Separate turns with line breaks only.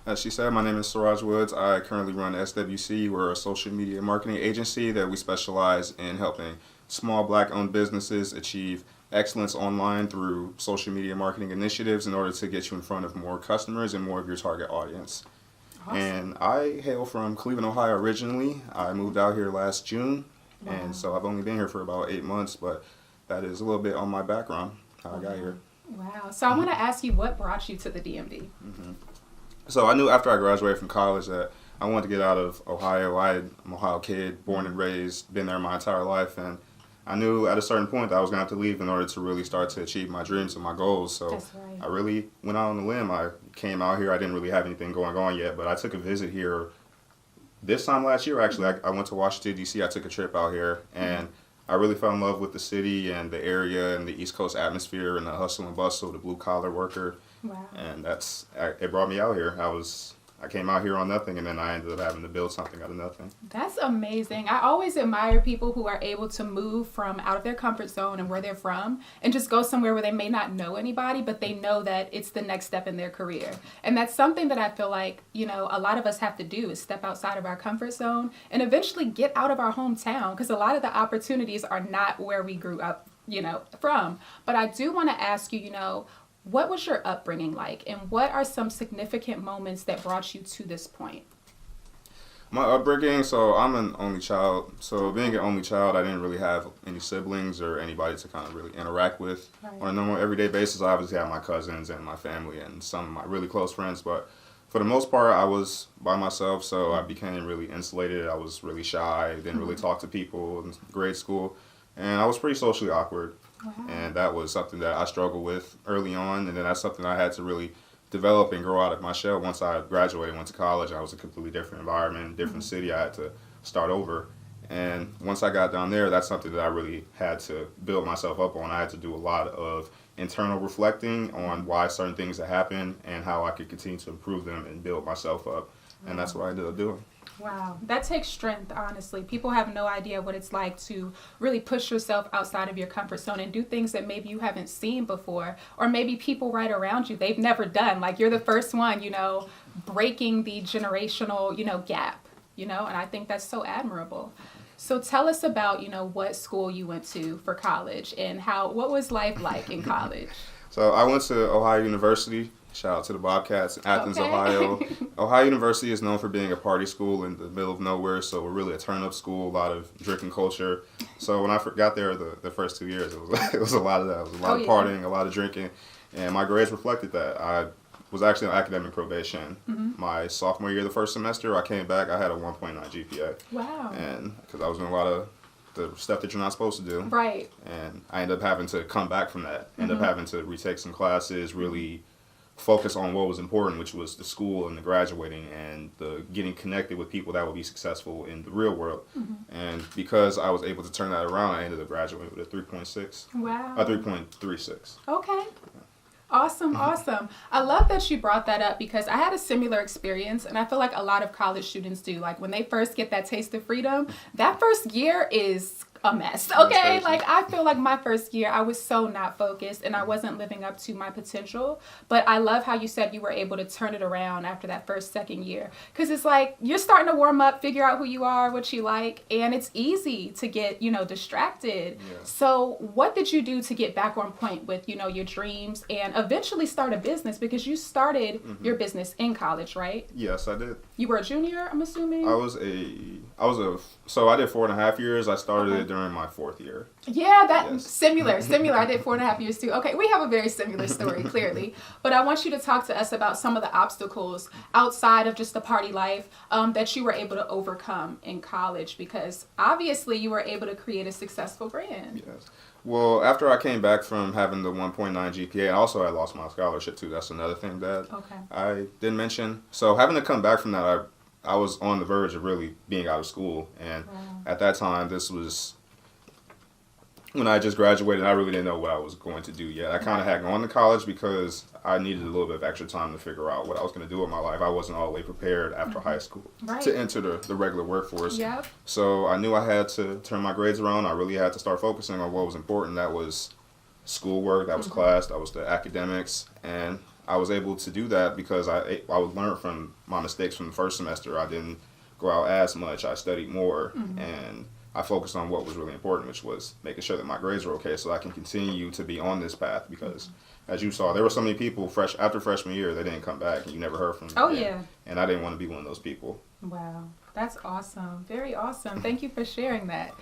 As she said, my name is Siraj Woods. I currently run SWC. We're a social media marketing agency that we specialize in helping small black-owned businesses achieve excellence online through social media marketing initiatives in order to get you in front of more customers and more of your target audience. Awesome. And I hail from Cleveland, Ohio originally. I moved out here last June, and so I've only been here for about 8 months, but that is a little bit on my background, how I got here.
Wow. So I want to ask you, what brought you to the DMV?
So I knew after I graduated from college that I wanted to get out of Ohio. I'm an Ohio kid, born and raised, been there my entire life, and I knew at a certain point that I was going to have to leave in order to really start to achieve my dreams and my goals. So
That's right.
I really went out on a limb. I came out here. I didn't really have anything going on yet, but I took a visit here this time last year, actually. I went to Washington, D.C. I took a trip out here, and I really fell in love with the city and the area and the East Coast atmosphere and the hustle and bustle, the blue-collar worker.
Wow.
And it brought me out here. I came out here on nothing, and then I ended up having to build something out of nothing.
That's amazing. I always admire people who are able to move from out of their comfort zone and where they're from and just go somewhere where they may not know anybody, but they know that it's the next step in their career. And that's something that I feel like, a lot of us have to do, is step outside of our comfort zone and eventually get out of our hometown, because a lot of the opportunities are not where we grew up, from. But I do want to ask you, what was your upbringing like, and what are some significant moments that brought you to this point?
My upbringing, so I'm an only child. So being an only child, I didn't really have any siblings or anybody to kind of really interact with on a normal everyday basis. I obviously had my cousins and my family and some of my really close friends, but for the most part, I was by myself, so I became really insulated. I was really shy, didn't really talk to people in grade school, and I was pretty socially awkward. Wow. And that was something that I struggled with early on, and then that's something I had to really develop and grow out of my shell. Once I graduated, went to college, I was a completely different environment, different city. I had to start over. And once I got down there, that's something that I really had to build myself up on. I had to do a lot of internal reflecting on why certain things had happened and how I could continue to improve them and build myself up. And that's what I ended up doing.
Wow. That takes strength, honestly. People have no idea what it's like to really push yourself outside of your comfort zone and do things that maybe you haven't seen before, or maybe people right around you, they've never done. Like, you're the first one, breaking the generational, gap, and I think that's so admirable. So tell us about, what school you went to for college and what was life like in college?
So I went to Ohio University. Shout out to the Bobcats in Athens, Ohio. Ohio University is known for being a party school in the middle of nowhere, so we're really a turn-up school, a lot of drinking culture. So when I got there the first 2 years, it was a lot of that. It was a lot of partying, a lot of drinking, and my grades reflected that. I was actually on academic probation. My sophomore year, the first semester, I came back, I had a 1.9 GPA.
Wow. And
because I was doing a lot of the stuff that you're not supposed to do.
Right.
And I ended up having to come back from that, ended up having to retake some classes, really focus on what was important, which was the school and the graduating and the getting connected with people that would be successful in the real world. And because I was able to turn that around, I ended up graduating with a 3.6.
Wow.
A 3.36.
Okay. Awesome. I love that you brought that up, because I had a similar experience, and I feel like a lot of college students do. Like, when they first get that taste of freedom, that first year is a mess. Okay. Like, I feel like my first year, I was so not focused and I wasn't living up to my potential. But I love how you said you were able to turn it around after that second year. Because it's like, you're starting to warm up, figure out who you are, what you like, and it's easy to get, distracted. Yeah. So what did you do to get back on point with, your dreams and eventually start a business? Because you started your business in college, right?
Yes, I did.
You were a junior, I'm assuming?
So I did 4.5 years. I started it during my fourth year.
Yeah, similar. I did 4.5 years too. Okay, we have a very similar story, clearly. But I want you to talk to us about some of the obstacles outside of just the party life that you were able to overcome in college, because obviously you were able to create a successful brand. Yes.
Well, after I came back from having the 1.9 GPA, also I lost my scholarship too. That's another thing that I didn't mention. So having to come back from that, I was on the verge of really being out of school. And at that time, this was when I just graduated. I really didn't know what I was going to do yet. I kind of had gone to college because I needed a little bit of extra time to figure out what I was going to do with my life. I wasn't all the way prepared after high school to enter the regular workforce.
Yep.
So I knew I had to turn my grades around. I really had to start focusing on what was important. That was schoolwork, that was class, that was the academics. And I was able to do that because I would learn from my mistakes from the first semester. I didn't go out as much. I studied more, and I focused on what was really important, which was making sure that my grades were okay so I can continue to be on this path because, as you saw, there were so many people after freshman year, they didn't come back and you never heard from them.
Oh,
again.
yeah.
And I didn't want to be one of those people.
Wow. That's awesome. Very awesome. Thank you for sharing that.